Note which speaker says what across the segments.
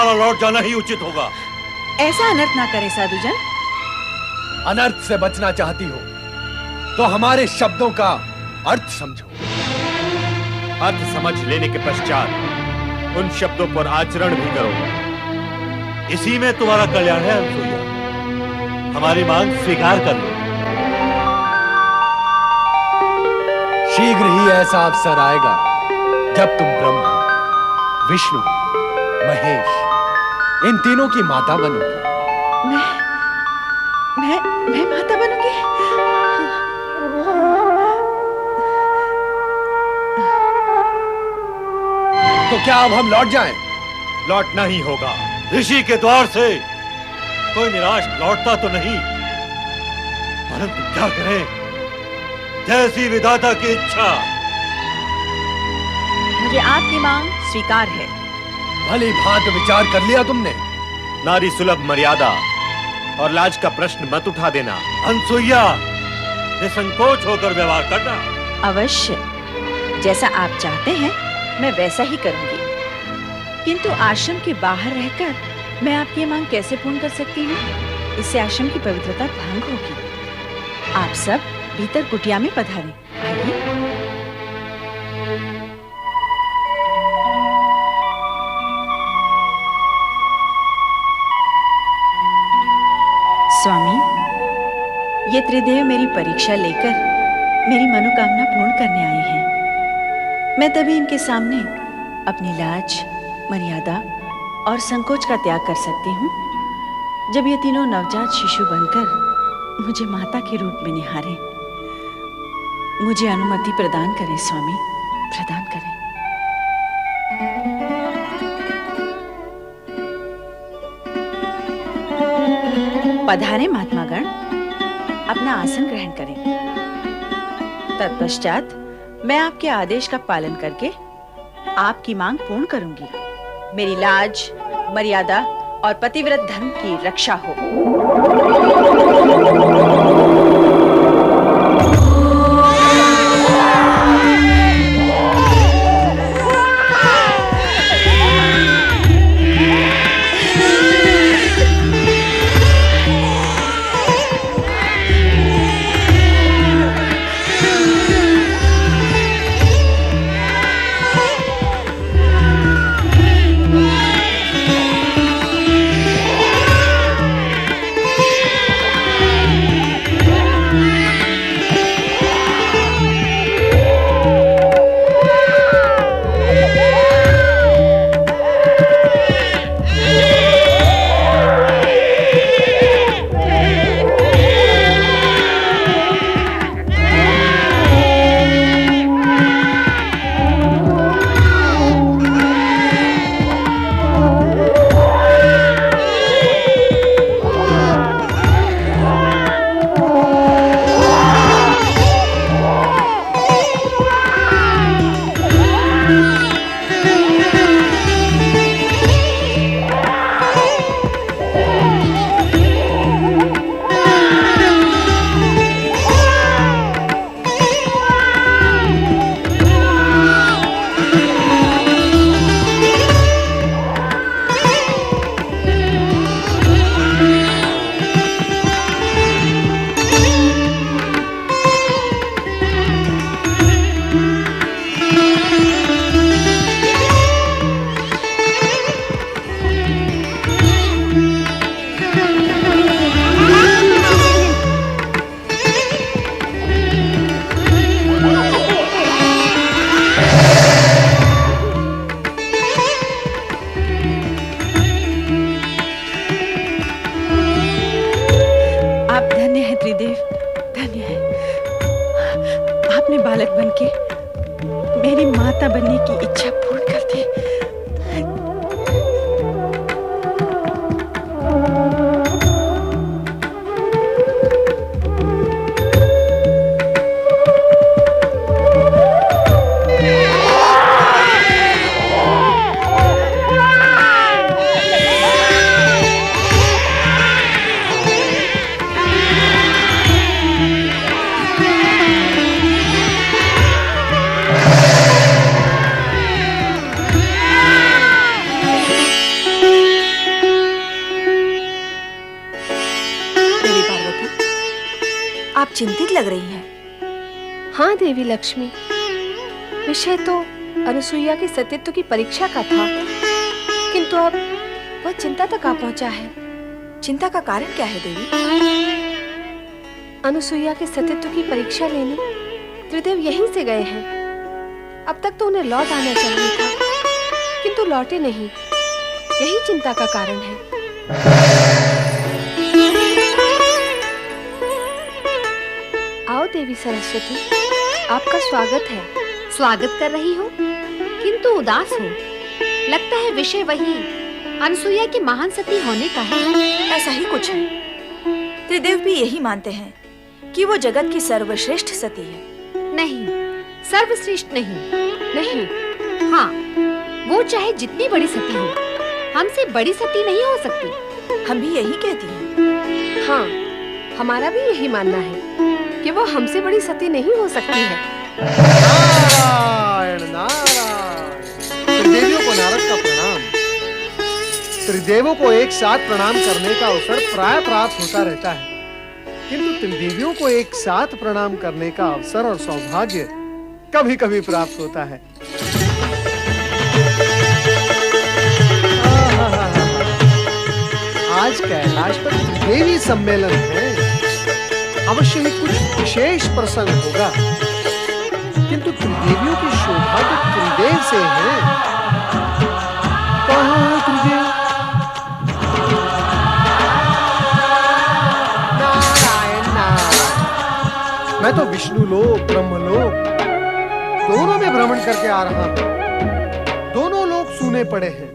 Speaker 1: तुम्हारा लौट जाना ही उचित होगा।
Speaker 2: ऐसा अनर्थ ना करे साधुजन।
Speaker 3: अनर्थ से बचना चाहती हो तो हमारे शब्दों का अर्थ समझो।
Speaker 4: अर्थ समझ लेने के पश्चात उन शब्दों पर आचरण भी करो।
Speaker 1: इसी में तुम्हारा कल्याण है अनसुईया। हमारी मांग स्वीकार कर लो।
Speaker 3: शीघ्र ही ऐसा अवसर आएगा जब तुम ब्रह्मा, विष्णु, महेश इन तीनों की माता बनोगी।
Speaker 2: मैं माता बनूंगी?
Speaker 3: तो क्या अब हम लौट जाएं?
Speaker 4: लौटना ही होगा।
Speaker 1: ऋषि के द्वार से कोई निराश लौटता तो नहीं, परंतु क्या करें, जैसी विधाता की इच्छा।
Speaker 2: मुझे आपकी मांग स्वीकार है।
Speaker 3: भली भांति विचार कर लिया तुमने?
Speaker 4: नारी सुलभ मर्यादा और लाज का प्रश्न मत उठा देना।
Speaker 1: अनसुईया, निसंकोच होकर व्यवहार करना।
Speaker 2: अवश्य, जैसा आप चाहते हैं मैं वैसा ही करूंगी। किंतु आश्रम के बाहर रहकर मैं आपकी मांग कैसे पूर्ण कर सकती हूँ? इससे आश्रम की पवित्रता भंग होगी। आप सब भीतर कुटिया में पधारें। आइए। स्वामी, ये त्रिदेव मेरी परीक्षा लेकर मेरी मनोकामना पूर्ण करने आए हैं। मैं तभी इनके सामने अपनी लाज, मर्यादा और संकोच का त्याग कर सकती हूँ जब ये तीनों नवजात शिशु बनकर मुझे माता के रूप में निहारें। मुझे अनुमति प्रदान करें स्वामी, प्रदान करें। पधारें महात्मागण, अपना आसन ग्रहण करें। तत्पश्चात मैं आपके आदेश का पालन करके आपकी मांग पूर्ण करूंगी। मेरी लाज, मर्यादा और पतिव्रत धर्म की रक्षा हो। बालक बनके मेरी माता बनने की इच्छा पूर्ण कर दी।
Speaker 5: चिंतित लग रही हैं।
Speaker 6: हाँ देवी लक्ष्मी, विषय तो अनुसुईया के सतीत्व की परीक्षा का था, किंतु अब वह चिंता तक आ पहुंचा है।
Speaker 5: चिंता का कारण क्या है देवी?
Speaker 6: अनुसुईया के सतीत्व की परीक्षा लेने त्रिदेव यहीं से गए हैं। अब तक तो उन्हें लौट आना चाहिए था, किंतु लौटे नहीं। यही चिंता का कारण है। आओ देवी सरस्वती, आपका स्वागत है।
Speaker 7: स्वागत कर रही हो, किंतु उदास हो। लगता है विषय वही अनुसुईया की महान सती होने का है।
Speaker 5: ऐसा ही कुछ है। त्रिदेव भी यही मानते हैं कि वो जगत की सर्वश्रेष्ठ सती है।
Speaker 7: नहीं, सर्वश्रेष्ठ नहीं। हाँ, वो चाहे जितनी बड़ी सती हो, हमसे बड़ी सती नहीं हो सकती।
Speaker 5: हम भी यही कहती हैं।
Speaker 6: हाँ, हमारा भी यही मानना है कि वो हमसे बड़ी सती नहीं हो सकती है।
Speaker 3: नारायण नारायण। त्रिदेवियों को नारद का प्रणाम। त्रिदेवों को एक साथ प्रणाम करने का अवसर प्राय प्राप्त होता रहता है, किंतु त्रिदेवियों को एक साथ प्रणाम करने का अवसर और सौभाग्य कभी-कभी प्राप्त होता है। आज कैलाश पर त्रिदेवी सम्मेलन है। अवश्य ही कुछ विशेष प्रसंग होगा, किंतु त्रिदेवियों की शोभा तो त्रिदेव से है। कहाँ है त्रिदेव? नारायण नारायण। मैं तो विष्णु लोक, ब्रह्म लोक दोनों में भ्रमण करके आ रहा हूँ। दोनों लोग सूने पड़े हैं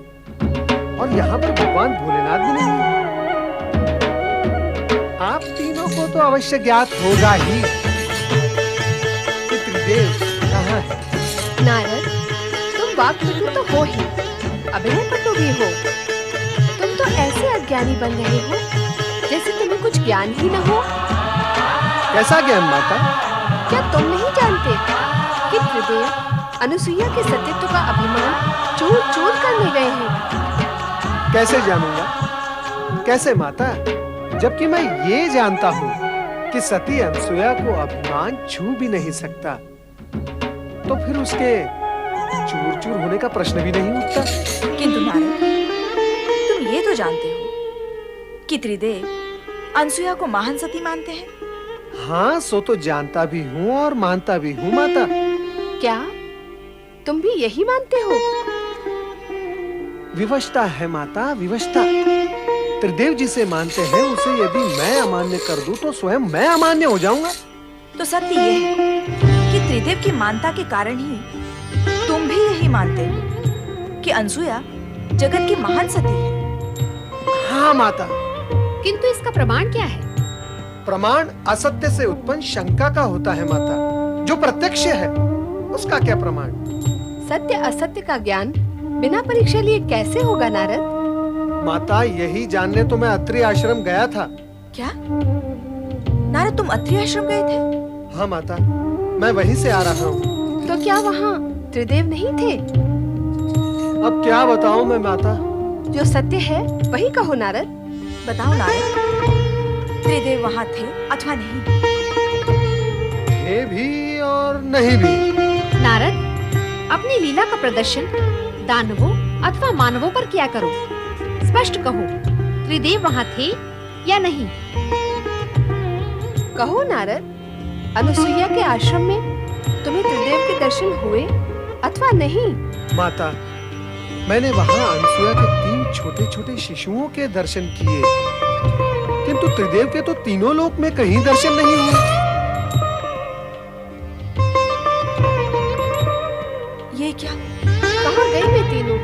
Speaker 3: और यहाँ पर भगवान भोलेनाथ भी नहीं है। आप तीनों को तो अवश्य ज्ञात होगा ही कि त्रिदेव कहाँ है।
Speaker 6: नारद, तुम वाक्पटु तो हो ही, अभिनय पटु भी हो। तुम तो ऐसे अज्ञानी बन रहे हो जैसे तुम्हें कुछ ज्ञान ही न हो।
Speaker 3: कैसा ज्ञान माता?
Speaker 6: क्या तुम नहीं जानते कि त्रिदेव अनुसुईया के सतीत्व का अभिमान चूर चूर करने गए हैं?
Speaker 3: कैसे जानूंगा? कैसे माता? जबकि मैं ये जानता हूँ कि सती अनुसुईया को अभिमान छू भी नहीं सकता, तो फिर उसके चूर चूर होने का प्रश्न भी नहीं उठता।
Speaker 5: किंतु नारद, तुम ये तो जानते हो कि त्रिदेव अनुसुईया को महान सती मानते हैं।
Speaker 3: हाँ, सो तो जानता भी हूँ और मानता भी हूँ माता।
Speaker 6: क्या तुम भी यही मानते हो?
Speaker 3: विवशता है माता, विवशता। त्रिदेव जिसे मानते हैं उसे यदि मैं अमान्य कर दूं तो स्वयं मैं अमान्य हो जाऊंगा।
Speaker 5: तो सत्य ये है कि त्रिदेव की मानता के कारण ही तुम भी यही मानते हो कि अनुसुईया जगत की महान सती है।
Speaker 3: हाँ माता।
Speaker 7: किंतु इसका प्रमाण क्या है?
Speaker 3: प्रमाण असत्य से उत्पन्न शंका का होता है माता। जो प्रत्यक्ष है उसका क्या प्रमाण?
Speaker 6: सत्य असत्य का ज्ञान बिना परीक्षा लिए कैसे होगा नारद?
Speaker 3: माता, यही जानने तो मैं अत्रि आश्रम गया था।
Speaker 5: क्या नारद, तुम अत्रि आश्रम गए थे?
Speaker 3: हाँ माता, मैं वहीं से आ रहा हूँ।
Speaker 6: तो क्या वहाँ त्रिदेव नहीं थे?
Speaker 3: अब क्या बताऊँ मैं माता?
Speaker 6: जो सत्य है वही कहो नारद।
Speaker 5: बताओ नारद, त्रिदेव वहाँ थे अथवा नहीं?
Speaker 3: थे भी और नहीं भी।
Speaker 7: नारद, अपनी लीला का प्रदर्शन दानवों अथवा मानवों पर किया करो। स्पष्ट कहो, त्रिदेव वहाँ थे या नहीं?
Speaker 6: कहो नारद, अनुसुईया के आश्रम में तुम्हें त्रिदेव के दर्शन हुए अथवा नहीं?
Speaker 3: माता, मैंने वहाँ अनुसुईया के 3 छोटे-छोटे शिशुओं के दर्शन किए, किंतु त्रिदेव के तो तीनों लोक में कहीं दर्शन नहीं हुए।
Speaker 5: ये क्या?
Speaker 6: कहाँ गए वे तीनों?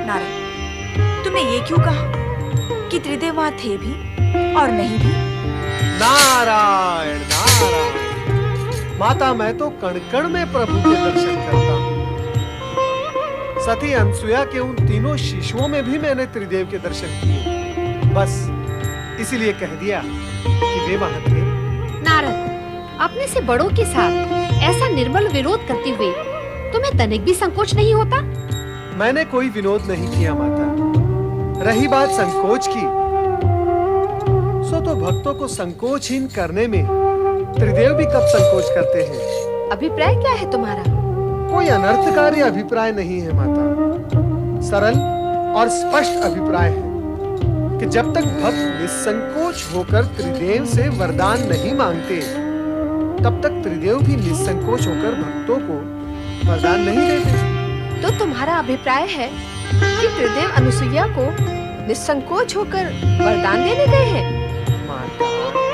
Speaker 5: नारद, तुमने ये क्यों कहा कि त्रिदेव वहाँ थे भी और नहीं भी?
Speaker 3: नारायण नारायण। माता, मैं तो कण-कण में प्रभु के दर्शन करता हूँ। सती अनुसुईया के उन तीनों शिशुओं में भी मैंने त्रिदेव के दर्शन किए। बस इसीलिए कह दिया कि वे वहाँ थे।
Speaker 7: नारद, अपने से बड़ों के साथ ऐसा निर्मल विरोध करते हुए तुम्हें तनिक भी संकोच नहीं होता?
Speaker 3: मैंने कोई विनोद नहीं किया माता। रही बात संकोच की, सो तो भक्तों को संकोचहीन करने में त्रिदेव भी कब संकोच करते हैं।
Speaker 6: अभिप्राय क्या है तुम्हारा?
Speaker 3: कोई अनर्थकारी अभिप्राय नहीं है माता, सरल और स्पष्ट अभिप्राय है कि जब तक भक्त निसंकोच होकर त्रिदेव से वरदान नहीं मांगते, तब तक त्रिदेव भी निसंकोच होकर भक्तों को वरदान नहीं देते।
Speaker 6: तो तुम्हारा अभिप्राय है कि त्रिदेव अनुसुईया को निसंकोच होकर वरदान देने गए हैं?
Speaker 3: माता,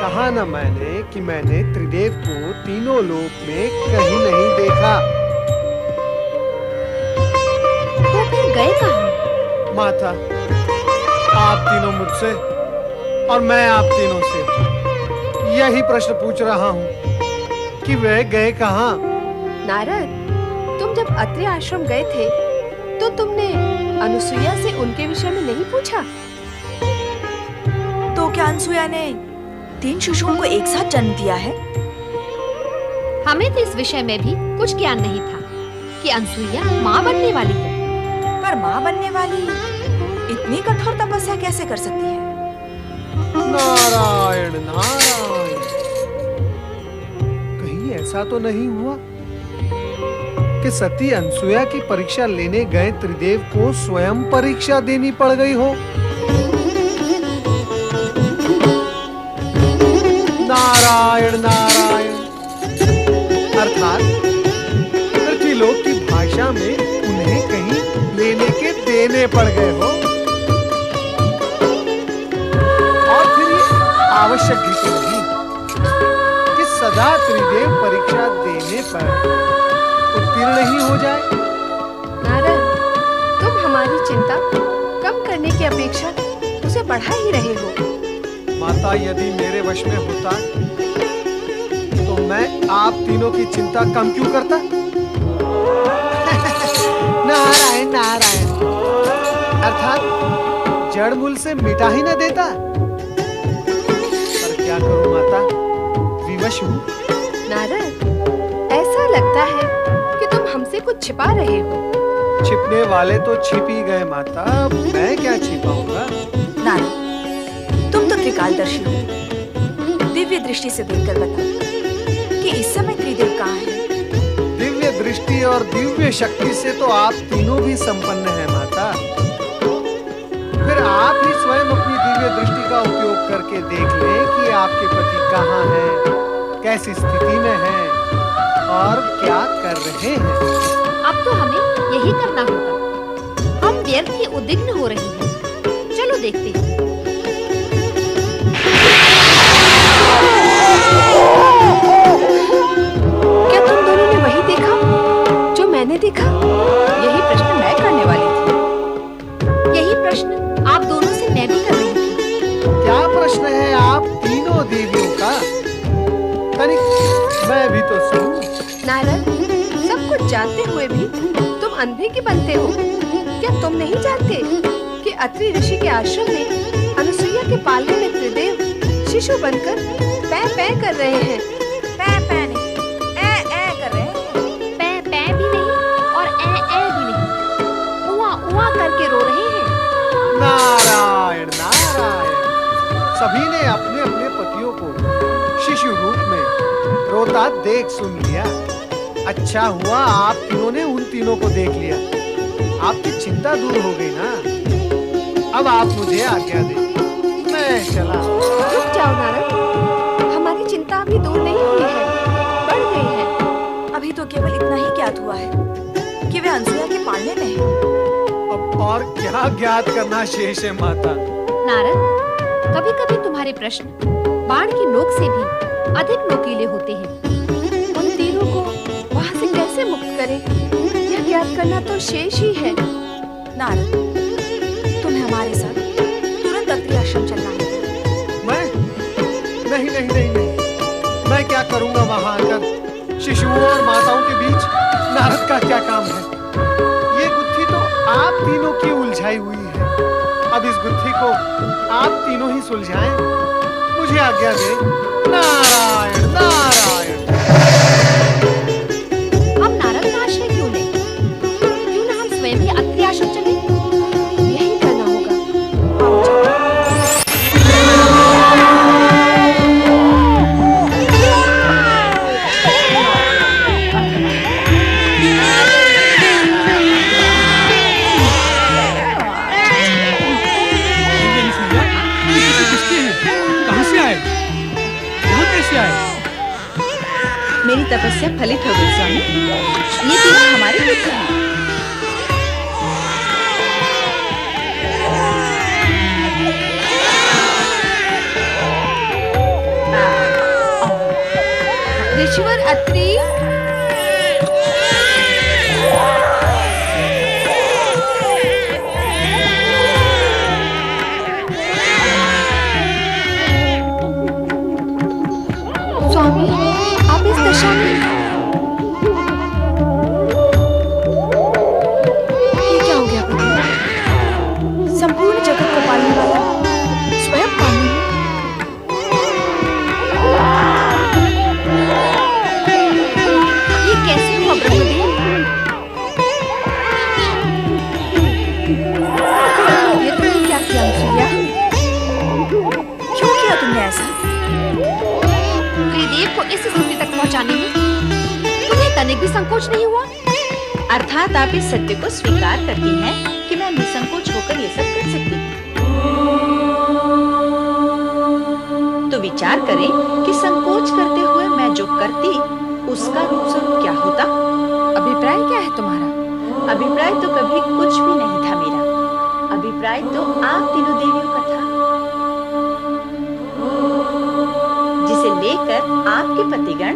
Speaker 3: कहा न मैंने कि मैंने त्रिदेव को तीनों लोक में कहीं नहीं देखा।
Speaker 6: तो फिर गए कहाँ?
Speaker 3: माता, आप तीनों मुझसे और मैं आप तीनों से यही प्रश्न पूछ रहा हूँ कि वे गए कहाँ।
Speaker 6: नारद, तुम जब अत्रि आश्रम गए थे तो तुमने अनुसुईया से उनके विषय में नहीं पूछा?
Speaker 5: तो क्या अनसुया ने 3 शिशुओं को एक साथ जन्म दिया है?
Speaker 7: हमें तो इस विषय में भी कुछ ज्ञान नहीं था कि अनसुईया माँ बनने वाली है।
Speaker 5: पर माँ बनने वाली इतनी कठोर तपस्या कैसे कर सकती है?
Speaker 3: नारायण नारायण, कहीं ऐसा तो नहीं हुआ कि सती अनसुया की परीक्षा लेने गए त्रिदेव को स्वयं परीक्षा देनी पड़ गई हो? नारायण नारायण, अर्थात पृथ्वीलोक की भाषा में उन्हें कहीं लेने के देने पड़ गए हो। और फिर ये आवश्यक भी तो नहीं कि सदा त्रिदेव परीक्षा देने पर उत्तीर्ण ही हो जाए।
Speaker 6: नारद, तुम हमारी चिंता कम करने की अपेक्षा उसे बढ़ा ही रहे हो।
Speaker 3: माता, यदि मेरे वश में होता तो मैं आप तीनों की चिंता कम क्यों करता? नारायण नारायण, अर्थात जड़ मूल से मिटा ही न देता। पर क्या करूं माता, विवश हूं।
Speaker 6: नारद, ऐसा लगता है कि तुम हमसे कुछ छिपा रहे हो।
Speaker 3: छिपने वाले तो छिप ही गए माता, अब मैं क्या छिपाऊंगा?
Speaker 5: नारद, तुम तो त्रिकालदर्शी हो। दिव्य दृष्टि से देखकर बता कि इस समय त्रिदेव कहाँ है?
Speaker 3: दिव्य दृष्टि और दिव्य शक्ति से तो आप तीनों भी संपन्न हैं माता। फिर आप ही स्वयं अपनी दिव्य दृष्टि का उपयोग करके देख लें कि आपके पति कहाँ हैं, कैसी स्थिति में हैं और क्या कर रहे हैं।
Speaker 7: अब तो हमें यही करना होगा। हम व्यर्थ ही उद्विग्न हो रही हैं। चलो देखते हैं।
Speaker 6: क्या तुम दोनों ने वही देखा जो मैंने देखा?
Speaker 5: यही प्रश्न मैं करने वाली थी।
Speaker 7: यही प्रश्न आप दोनों से मैं भी कर रही थी।
Speaker 3: क्या प्रश्न है आप तीनों देवियों का? तनिक मैं भी तो सुनूं।
Speaker 6: नारद, सब कुछ जानते हुए भी तुम अंधे की बनते हो। क्या तुम नहीं जानते कि अत्रि ऋषि के आश्रम में अनुसुईया के पालने में त्रिदेव शिशु बनकर पै पै कर रहे हैं?
Speaker 5: पै पै नहीं, ए कर रहे हैं।
Speaker 7: पै पै भी नहीं और ए भी नहीं, उआ उआ करके रो रहे हैं।
Speaker 3: नारायण नारायण, सभी ने अपने अपने पतियों को शिशु रूप में रोता देख सुन लिया। अच्छा हुआ आप तीनों ने उन तीनों को देख लिया, आपकी चिंता दूर हो गई ना। अब आप मुझे आज्ञा दें, मैं चला।
Speaker 6: रुक जाओ नारद, हमारी चिंता अभी दूर नहीं हुई है, बढ़ गई है।
Speaker 5: अभी तो केवल इतना ही ज्ञात हुआ है कि वे अनसुया के पालने में हैं।
Speaker 3: अब और क्या ज्ञात करना शेष है माता?
Speaker 7: नारद, कभी कभी तुम्हारे प्रश्न बाण की नोक से भी अधिक नोकीले होते हैं।
Speaker 6: उन तीनों को वहाँ से कैसे मुक्त करें, यह ज्ञात करना तो शेष ही है।
Speaker 5: नारद, तुम्हें हमारे साथ तुरंत अत्रि आश्रम चलना होगा।
Speaker 3: मैं नहीं नहीं नहीं नहीं, मैं क्या करूंगा वहां आकर? शिशुओं और माताओं के बीच नारद का क्या काम है? ये गुत्थी तो आप तीनों की उलझाई हुई है। अब इस गुत्थी को आप तीनों ही सुलझाएं। मुझे आज्ञा दें। नारायण नारायण।
Speaker 7: हम नारद का आश्रय क्यों लें? क्यों ना हम स्वयं ही अत्रि आश्रम चलें?
Speaker 6: यही करना होगा।
Speaker 2: मेरी तपस्या फलित हो गई स्वामी। ये तीनों हमारे पुत्र हैं।
Speaker 6: ऋषिवर अत्रि, स्वामी आप इस दशा में, ये क्या हो गया प्रभु?
Speaker 5: संपूर्ण जगत को पालने वाला स्वयं पानी में।
Speaker 7: ये कैसे हुआ ब्रह्मदेव?
Speaker 5: ये तुमने क्या किया अनुसुईया? क्यों किया तुमने ऐसा?
Speaker 7: त्रिदेव को इस स्थिति तक पहुंचाने में तुम्हें तनिक भी संकोच नहीं हुआ?
Speaker 2: अर्थात आप इस सत्य को स्वीकार करती हैं कि मैं निसंकोच होकर ये सब कर सकती हूँ। तो विचार करें कि संकोच करते हुए मैं जो करती उसका रूप स्वरूप क्या होता।
Speaker 6: अभिप्राय क्या है तुम्हारा?
Speaker 2: अभिप्राय तो कभी कुछ भी नहीं था मेरा। अभिप्राय तो आप तीनों देवियों का था, जिसे लेकर आपके पतिगण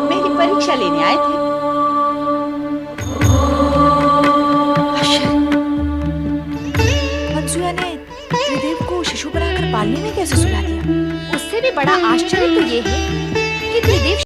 Speaker 2: मेरी परीक्षा लेने आए थे।
Speaker 5: अनसुईया ने त्रिदेव को शिशु बनाकर पालने में कैसे सुला दिया?
Speaker 7: उससे भी बड़ा आश्चर्य तो ये है कि त्रिदेव